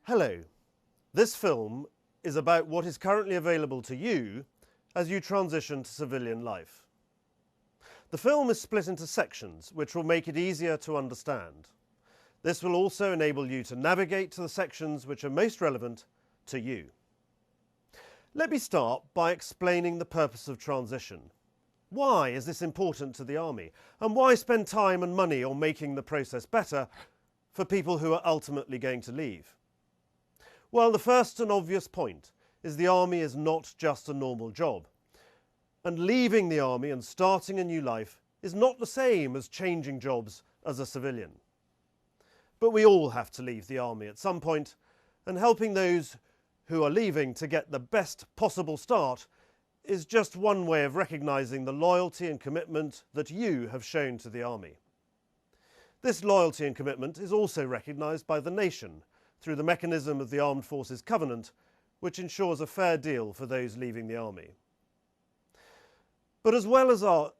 Hello. This film is about what is currently available to you as you transition to civilian life. The film is split into sections which will make it easier to understand. This will also enable you to navigate to the sections which are most relevant to you. Let me start by explaining the purpose of transition. Why is this important to the army? And why spend time and money on making the process better for people who are ultimately going to leave? Well, the first and obvious point is the army is not just a normal job. And leaving the army and starting a new life is not the same as changing jobs as a civilian. But we all have to leave the army at some point, and helping those who are leaving to get the best possible start is just one way of recognising the loyalty and commitment that you have shown to the army. This loyalty and commitment is also recognised by the nation through the mechanism of the Armed Forces Covenant, which ensures a fair deal for those leaving the army. But as well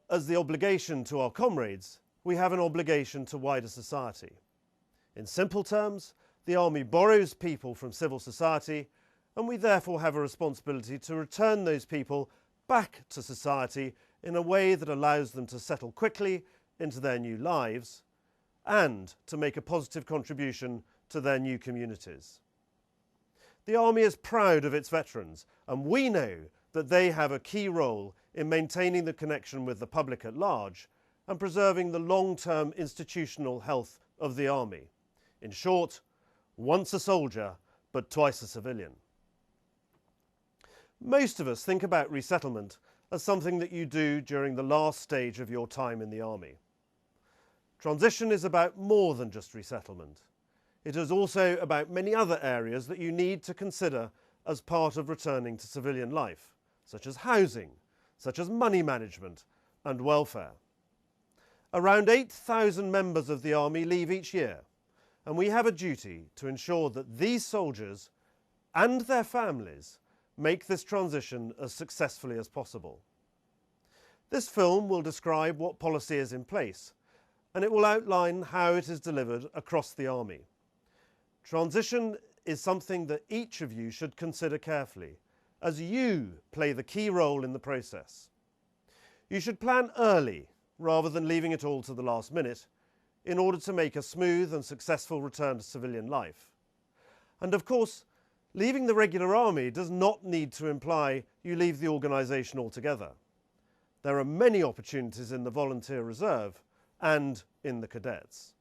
as the obligation to our comrades, we have an obligation to wider society. In simple terms, the army borrows people from civil society, and we therefore have a responsibility to return those people back to society in a way that allows them to settle quickly into their new lives and to make a positive contribution to their new communities. The army is proud of its veterans, and we know that they have a key role in maintaining the connection with the public at large and preserving the long-term institutional health of the army. In short, once a soldier, but twice a civilian. Most of us think about resettlement as something that you do during the last stage of your time in the army. Transition is about more than just resettlement. It is also about many other areas that you need to consider as part of returning to civilian life, such as housing, such as money management and welfare. Around 8,000 members of the army leave each year, and we have a duty to ensure that these soldiers and their families make this transition as successfully as possible. This film will describe what policy is in place, and it will outline how it is delivered across the army. Transition is something that each of you should consider carefully, as you play the key role in the process. You should plan early, rather than leaving it all to the last minute, in order to make a smooth and successful return to civilian life. And of course, leaving the regular army does not need to imply you leave the organisation altogether. There are many opportunities in the volunteer reserve and in the cadets.